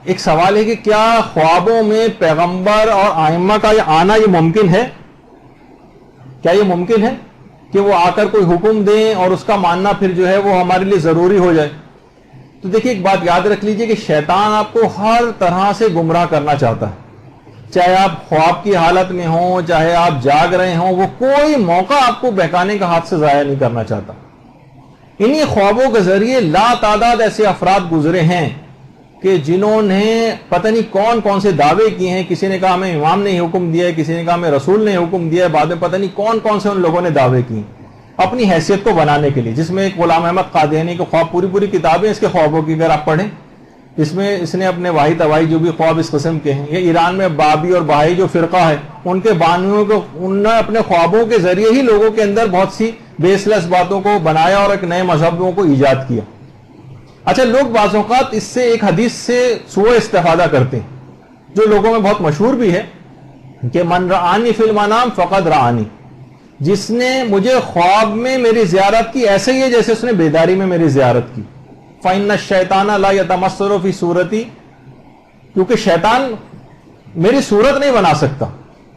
ایک سوال ہے کہ کیا خوابوں میں پیغمبر اور ائمہ کا آنا یہ ممکن ہے؟ کیا یہ ممکن ہے کہ وہ آ کر کوئی حکم دیں اور اس کا ماننا پھر جو ہے وہ ہمارے لیے ضروری ہو جائے؟ تو دیکھیے ایک بات یاد رکھ لیجئے کہ شیطان آپ کو ہر طرح سے گمراہ کرنا چاہتا ہے، چاہے آپ خواب کی حالت میں ہوں، چاہے آپ جاگ رہے ہوں، وہ کوئی موقع آپ کو بہکانے کا ہاتھ سے ضائع نہیں کرنا چاہتا۔ انہی خوابوں کے ذریعے لا تعداد ایسے افراد گزرے ہیں کہ جنہوں نے پتہ نہیں کون کون سے دعوے کیے ہیں۔ کسی نے کہا ہمیں امام نے حکم دیا ہے، کسی نے کہا ہمیں رسول نے حکم دیا ہے، بعد میں پتہ نہیں کون کون سے ان لوگوں نے دعوے کیے اپنی حیثیت کو بنانے کے لیے، جس میں ایک غلام احمد قادیانی کے خواب، پوری کتابیں اس کے خوابوں کی اگر آپ پڑھیں، اس میں اس نے اپنے واحد اوائی جو بھی خواب اس قسم کے ہیں، یہ ایران میں بابی اور بہائی جو فرقہ ہے ان کے بانیوں کو انہوں نے اپنے خوابوں کے ذریعے ہی لوگوں کے اندر بہت سی بیس لیس باتوں کو بنایا اور ایک نئے مذہبوں کو ایجاد کیا۔ اچھا، لوگ بعض اوقات اس سے ایک حدیث سے سوء استفادہ کرتے ہیں جو لوگوں میں بہت مشہور بھی ہے کہ من رآنی فی المنام فقد رآنی، جس نے مجھے خواب میں میری زیارت کی ایسے ہی ہے جیسے اس نے بیداری میں میری زیارت کی۔ فإن الشیطان لا یتمثل فی صورتی، کیونکہ شیطان میری صورت نہیں بنا سکتا۔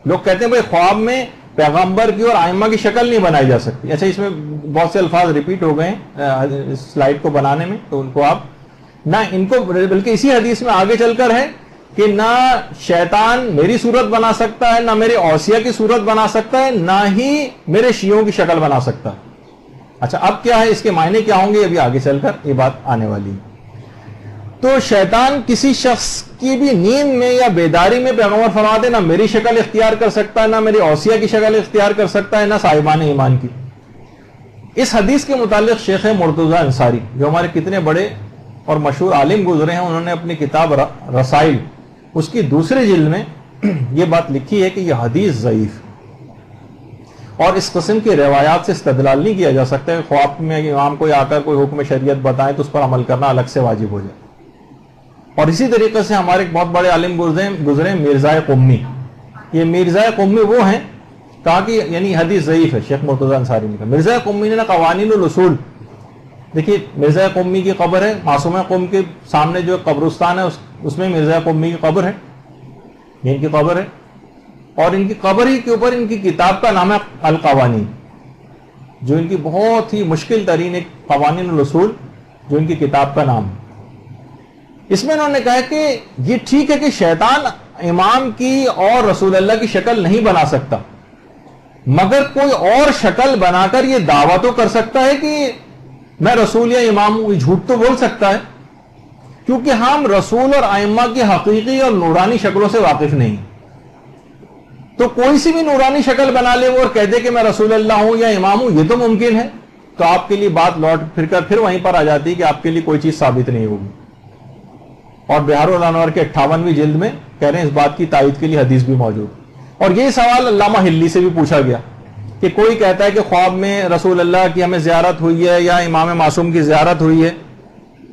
لوگ کہتے ہیں بھئی خواب میں پیغمبر کی اور ائمہ کی شکل نہیں بنائی جا سکتی۔ اچھا، اس میں بہت سے الفاظ ریپیٹ ہو گئے ہیں سلائیڈ کو بنانے میں، تو ان کو آپ نہ ان کو، بلکہ اسی حدیث میں آگے چل کر ہے کہ نہ شیطان میری صورت بنا سکتا ہے، نہ میرے اوصیہ کی صورت بنا سکتا ہے، نہ ہی میرے شیعوں کی شکل بنا سکتا ہے۔ اچھا، اب کیا ہے، اس کے معنی کیا ہوں گے، ابھی آگے چل کر یہ بات آنے والی ہے۔ تو شیطان کسی شخص کی بھی نیند میں یا بیداری میں پیغمبر فرماتے نہ میری شکل اختیار کر سکتا ہے، نہ میری اوصیہ کی شکل اختیار کر سکتا ہے، نہ صاحبان ایمان کی۔ اس حدیث کے متعلق شیخ مرتضی انصاری جو ہمارے کتنے بڑے اور مشہور عالم گزرے ہیں، انہوں نے اپنی کتاب رسائل اس کی دوسری جلد میں یہ بات لکھی ہے کہ یہ حدیث ضعیف، اور اس قسم کی روایات سے استدلال نہیں کیا جا سکتا ہے خواب میں امام کو آ کر کوئی حکم شریعت بتائیں تو اس پر عمل کرنا الگ سے واجب ہو جائے۔ اور اسی طریقے سے ہمارے ایک بہت بڑے عالم گزرے مرزا قمی، یہ مرزا قمی وہ ہیں، کہا کہ یعنی حدیث ضعیف ہے، شیخ مرتضی انصاری نے کہا۔ مرزا قمی نے قوانین الاصول، دیکھیے مرزا قمی کی قبر ہے، معصوم قم کے سامنے جو قبرستان ہے اس میں مرزا قمی کی قبر ہے، یہ ان کی قبر ہے، اور ان کی قبر ہی کے اوپر ان کی کتاب کا نام ہے القوانین، جو ان کی بہت ہی مشکل ترین ایک قوانین الاصول جو ان کی کتاب کا نام ہے۔ اس میں انہوں نے کہا کہ یہ ٹھیک ہے کہ شیطان امام کی اور رسول اللہ کی شکل نہیں بنا سکتا، مگر کوئی اور شکل بنا کر یہ دعویٰ تو کر سکتا ہے کہ میں رسول یا امام ہوں، جھوٹ تو بول سکتا ہے، کیونکہ ہم رسول اور ائمہ کی حقیقی اور نورانی شکلوں سے واقف نہیں۔ تو کوئی سی بھی نورانی شکل بنا لے وہ اور کہہ دے کہ میں رسول اللہ ہوں یا امام ہوں، یہ تو ممکن ہے، تو آپ کے لیے بات لوٹ پھر کر پھر وہیں پر آ جاتی ہے کہ آپ کے لیے کوئی چیز ثابت نہیں ہوگی۔ اور بہار الانوار کے 58ویں جلد میں کہہ رہے ہیں اس بات کی تائید کے لیے حدیث بھی موجود۔ اور یہ سوال علامہ ہلی سے بھی پوچھا گیا کہ کوئی کہتا ہے کہ خواب میں رسول اللہ کی ہمیں زیارت ہوئی ہے یا امام معصوم کی زیارت ہوئی ہے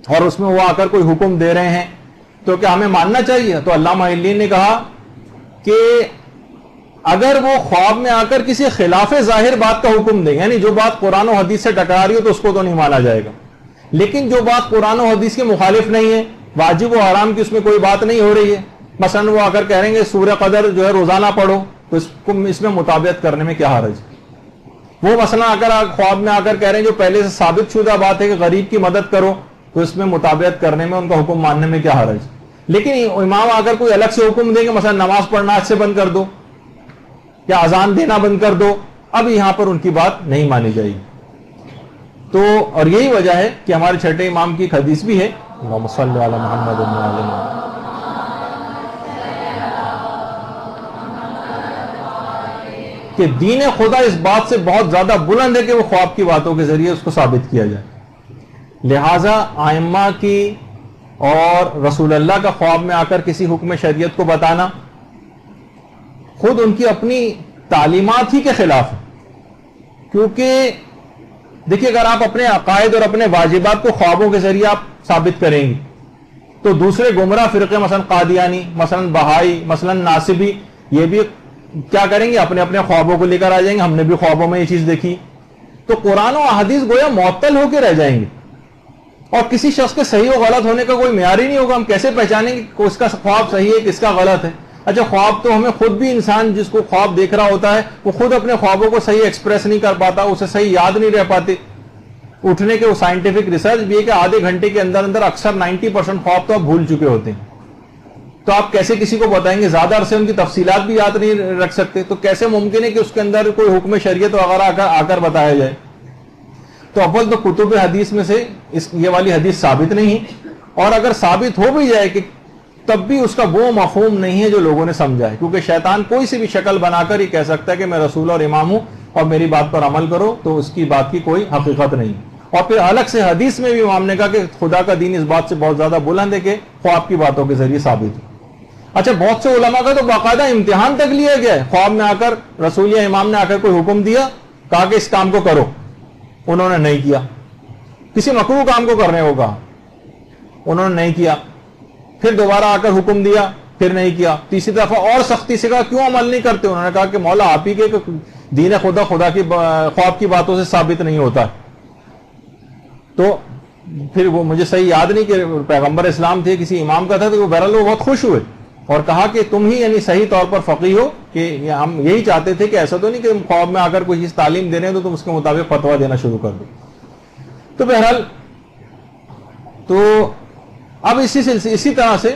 اور اس میں وہ آ کر کوئی حکم دے رہے ہیں، تو کیا ہمیں ماننا چاہیے؟ تو علامہ ہلی نے کہا کہ اگر وہ خواب میں آ کر کسی خلاف ظاہر بات کا حکم دیں، یعنی جو بات قرآن و حدیث سے ٹکرا رہی ہو تو اس کو تو نہیں مانا جائے گا، لیکن جو بات قرآن و حدیث کے مخالف نہیں ہے، واجب و حرام کی اس میں کوئی بات نہیں ہو رہی ہے، مثلا وہ آ کر کہہ رہیں گے سورہ قدر جو ہے روزانہ پڑھو، تو اس میں مطابقت کرنے میں کیا حرج؟ وہ مثلا خواب میں آ کر کہہ رہے ہیں جو پہلے سے ثابت شدہ بات ہے کہ غریب کی مدد کرو، تو اس میں مطابقت کرنے میں، ان کا حکم ماننے میں کیا حرج؟ لیکن امام آ کر کوئی الگ سے حکم دیں گے، مثلا نماز پڑھنا آج سے بند کر دو یا اذان دینا بند کر دو، اب یہاں پر ان کی بات نہیں مانی جائے گی۔ تو اور یہی وجہ ہے کہ ہمارے چھٹے امام کی ایک حدیث بھی ہے، اللہم صلی علی محمد و علی محمد، کہ دین خدا اس بات سے بہت زیادہ بلند ہے کہ وہ خواب کی باتوں کے ذریعے اس کو ثابت کیا جائے۔ لہذا ائمہ کی اور رسول اللہ کا خواب میں آ کر کسی حکم شریعت کو بتانا خود ان کی اپنی تعلیمات ہی کے خلاف ہے، کیونکہ دیکھیے اگر آپ اپنے عقائد اور اپنے واجبات کو خوابوں کے ذریعے آپ ثابت کریں گے تو دوسرے گمراہ فرقے مثلا قادیانی، مثلا بہائی، مثلا ناصبی، یہ بھی کیا کریں گے؟ اپنے اپنے خوابوں کو لے کر آ جائیں گے، ہم نے بھی خوابوں میں یہ چیز دیکھی، تو قرآن و احادیث گویا معطل ہو کے رہ جائیں گے۔ اور کسی شخص کے صحیح و غلط ہونے کا کوئی معیار ہی نہیں ہوگا. ہم کیسے پہچانیں گے کہ اس کا خواب صحیح ہے کس کا غلط ہے؟ اچھا خواب تو ہمیں خود بھی انسان جس کو خواب دیکھ رہا ہوتا ہے وہ خود اپنے خوابوں کو صحیح ایکسپریس نہیں کر پاتا, اسے صحیح یاد نہیں رہ پاتے. اٹھنے کے وہ سائنٹیفک ریسرچ بھی ہے کہ آدھے گھنٹے کے اندر اندر اکثر 90% خواب تو آپ بھول چکے ہوتے ہیں. تو آپ کیسے کسی کو بتائیں گے؟ زیادہ عرصے ان کی تفصیلات بھی یاد نہیں رکھ سکتے, تو کیسے ممکن ہے کہ اس کے اندر کوئی حکم شریعت وغیرہ آ کر بتایا جائے؟ تو اول تو کتب حدیث میں سے یہ والی حدیث ثابت نہیں ہے, اور اگر ثابت ہو بھی جائے کہ تب بھی اس کا وہ مفہوم نہیں ہے جو لوگوں نے سمجھا ہے, کیونکہ شیطان کوئی سی بھی شکل بنا کر ہی کہہ سکتا ہے کہ میں رسول اور امام ہوں اور میری بات پر عمل کرو, تو اس کی بات کی کوئی حقیقت نہیں. اور پھر الگ سے حدیث میں بھی امام نے کہا کہ خدا کا دین اس بات سے بہت زیادہ بلند ہے کہ خواب کی باتوں کے ذریعے ثابت ہو. اچھا بہت سے علماء کا تو باقاعدہ امتحان تک لیا گیا ہے, خواب میں آ کر رسول یا امام نے آ کر کوئی حکم دیا, کہا کہ اس کام کو کرو, انہوں نے نہیں کیا. کسی مکروہ کام کو کرنے کو کہا, انہوں نے نہیں کیا. پھر دوبارہ آ کر حکم دیا, پھر نہیں کیا. تیسری دفعہ اور سختی سے کہا کیوں عمل نہیں کرتے؟ انہوں نے کہا کہ مولا آپ ہی کے دین خدا کی خواب کی باتوں سے ثابت نہیں ہوتا. تو پھر وہ مجھے صحیح یاد نہیں کہ پیغمبر اسلام تھے کسی امام کا تھا, تو وہ بہرحال وہ بہت خوش ہوئے اور کہا کہ تم ہی یعنی صحیح طور پر فقیہ ہو, کہ ہم یہی چاہتے تھے کہ ایسا تو نہیں کہ تم خواب میں آ کر کوئی چیز تعلیم دے رہے ہیں تو تم اس کے مطابق فتویٰ دینا شروع کر دو. تو بہرحال تو اب اسی طرح سے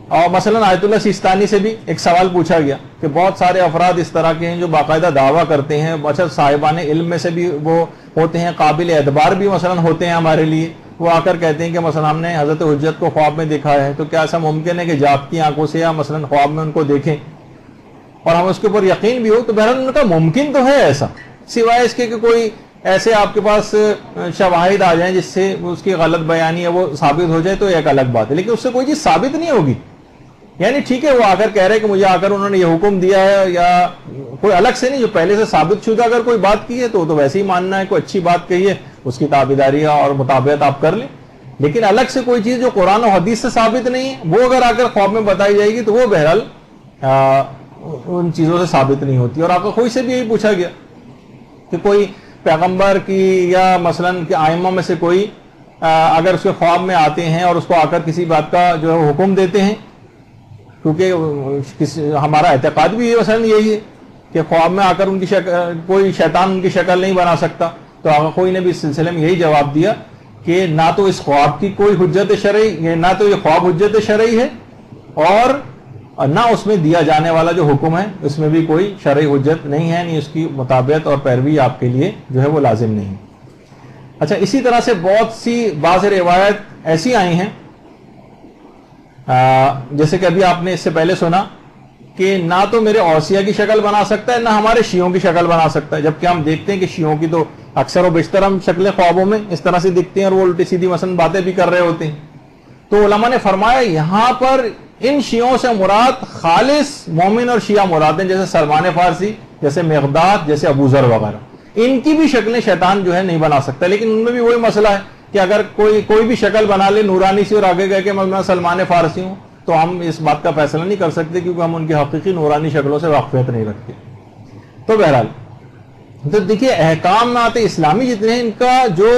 اور مثلا آیت اللہ سیستانی سے بھی ایک سوال پوچھا گیا کہ بہت سارے افراد اس طرح کے ہیں جو باقاعدہ دعویٰ کرتے ہیں, اچھا صاحبان علم میں سے بھی وہ ہوتے ہیں, قابل اعتبار بھی مثلا ہوتے ہیں ہمارے لیے, وہ آ کر کہتے ہیں کہ مثلا ہم نے حضرت حجت کو خواب میں دیکھا ہے, تو کیا ایسا ممکن ہے کہ جاگتی آنکھوں سے یا مثلا خواب میں ان کو دیکھیں اور ہم اس کے اوپر یقین بھی ہو؟ تو بہرحال ان کا ممکن تو ہے ایسا, سوائے اس کے کہ کوئی ایسے آپ کے پاس شواہد آ جائیں جس سے اس کی غلط بیانی ہے وہ ثابت ہو جائے تو ایک الگ بات ہے, لیکن اس سے کوئی چیز ثابت نہیں ہوگی. یعنی ٹھیک ہے وہ آ کر کہہ رہے کہ مجھے آ کر انہوں نے یہ حکم دیا ہے, یا کوئی الگ سے نہیں, جو پہلے سے ثابت شدہ اگر کوئی بات کی ہے تو ویسے ہی ماننا ہے, کوئی اچھی بات کہی ہے اس کی تابعداری اور مطابقت آپ کر لیں. لیکن الگ سے کوئی چیز جو قرآن و حدیث سے ثابت نہیں ہے وہ اگر آ کر خواب میں بتائی جائے گی تو وہ بہرحال ان چیزوں سے ثابت نہیں ہوتی. اور آپ کو کوئی سے بھی یہی پوچھا گیا کہ کوئی پیغمبر کی یا مثلا کہ ائمہ میں سے کوئی اگر اس کے خواب میں آتے ہیں اور اس کو آ کر کسی بات کا جو ہے حکم دیتے ہیں, کیونکہ ہمارا اعتقاد بھی مثلا یہی ہے کہ خواب میں آ کر ان کی کوئی شیطان ان کی شکل نہیں بنا سکتا, تو آقا کوئی نے بھی اس سلسلے میں یہی جواب دیا کہ نہ تو اس خواب کی کوئی حجت شرعی, نہ تو یہ خواب حجت شرعی ہے, اور نہ اس میں دیا جانے والا جو حکم ہے اس میں بھی کوئی شرعی حجت نہیں ہے, نہیں اس کی مطابقت اور پیروی آپ کے لیے جو ہے وہ لازم نہیں. اچھا اسی طرح سے بہت سی بعض روایت ایسی آئی ہیں, جیسے کہ ابھی آپ نے اس سے پہلے سنا کہ نہ تو میرے اوصیہ کی شکل بنا سکتا ہے نہ ہمارے شیعوں کی شکل بنا سکتا ہے, جبکہ ہم دیکھتے ہیں کہ شیعوں کی تو اکثر و بیشتر ہم شکلیں خوابوں میں اس طرح سے دکھتے ہیں اور وہ الٹی سیدھی مثلا باتیں بھی کر رہے ہوتے ہیں. تو علماء نے فرمایا یہاں پر ان شیعوں سے مراد خالص مومن اور شیعہ مراد ہیں, جیسے سلمان فارسی, جیسے مقداد, جیسے ابو ذر وغیرہ. ان کی بھی شکلیں شیطان جو ہے نہیں بنا سکتا, لیکن ان میں بھی وہی مسئلہ ہے کہ اگر کوئی بھی شکل بنا لے نورانی سی اور آگے گئے کہ میں سلمان فارسی ہوں, تو ہم اس بات کا فیصلہ نہیں کر سکتے کیونکہ ہم ان کی حقیقی نورانی شکلوں سے واقفیت نہیں رکھتے. تو بہرحال تو دیکھیے احکامات اسلامی جتنے ہیں ان کا جو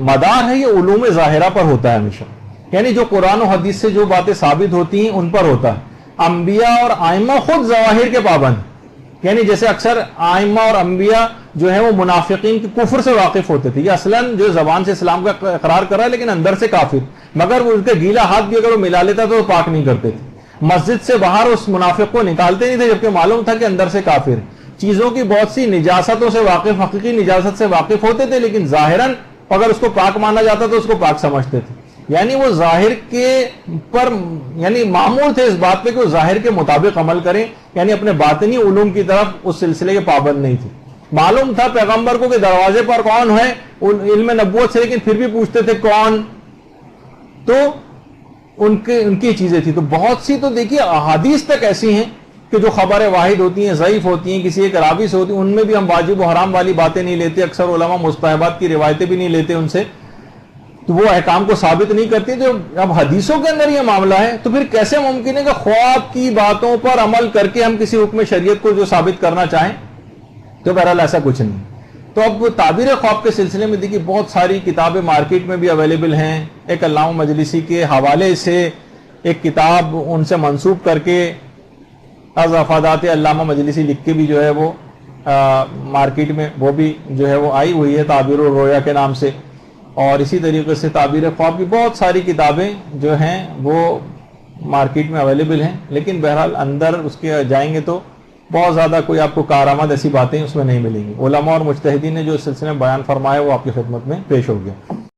مدار ہے یہ علوم ظاہرہ پر ہوتا ہے ہمیشہ, یعنی جو قرآن و حدیث سے جو باتیں ثابت ہوتی ہیں ان پر ہوتا ہے. انبیاء اور ائمہ خود ظواہر کے پابند, یعنی جیسے اکثر ائمہ اور انبیاء جو ہے وہ منافقین کی کفر سے واقف ہوتے تھے, یہ اصلاً جو زبان سے اسلام کا اقرار کر رہا ہے لیکن اندر سے کافر, مگر وہ ان کے گیلا ہاتھ بھی اگر وہ ملا لیتا تو وہ پاک نہیں کرتے تھے. مسجد سے باہر اس منافق کو نکالتے نہیں تھے جبکہ معلوم تھا کہ اندر سے کافر ہے. چیزوں کی بہت سی نجاستوں سے واقف, حقیقی نجاست سے واقف ہوتے تھے, لیکن ظاہراً اگر اس کو پاک مانا جاتا تو اس کو پاک سمجھتے تھے. یعنی وہ ظاہر کے پر یعنی معمول تھے اس بات پہ کہ وہ ظاہر کے مطابق عمل کریں, یعنی اپنے باطنی علوم کی طرف اس سلسلے کے پابند نہیں تھے. معلوم تھا پیغمبر کو کہ دروازے پر کون ہے علم نبوت سے, لیکن پھر بھی پوچھتے تھے کون, تو ان کی چیزیں تھی. تو بہت سی تو دیکھیے احادیث تک ایسی ہیں کہ جو خبریں واحد ہوتی ہیں, ضعیف ہوتی ہیں, کسی ایک راوی سے ہوتی ہیں, ان میں بھی ہم واجب و حرام والی باتیں نہیں لیتے. اکثر علماء مستحبات کی روایتیں بھی نہیں لیتے ان سے, تو وہ احکام کو ثابت نہیں کرتی. تو اب حدیثوں کے اندر یہ معاملہ ہے تو پھر کیسے ممکن ہے کہ خواب کی باتوں پر عمل کر کے ہم کسی حکم شریعت کو جو ثابت کرنا چاہیں؟ تو بہرحال ایسا کچھ نہیں. تو اب تعبیر خواب کے سلسلے میں دیکھیے بہت ساری کتابیں مارکیٹ میں بھی اویلیبل ہیں. ایک علامہ مجلسی کے حوالے سے ایک کتاب ان سے منسوب کر کے از افادات علامہ مجلسی لکھ کے بھی جو ہے وہ مارکیٹ میں وہ بھی جو ہے وہ آئی ہوئی ہے تعبیر الرؤیا کے نام سے. اور اسی طریقے سے تعبیر خواب کی بہت ساری کتابیں جو ہیں وہ مارکیٹ میں اویلیبل ہیں. لیکن بہرحال اندر اس کے جائیں گے تو بہت زیادہ کوئی آپ کو کارآمد ایسی باتیں اس میں نہیں ملیں گی. علماء اور مجتہدین نے جو اس سلسلے میں بیان فرمایا وہ آپ کی خدمت میں پیش ہو گیا.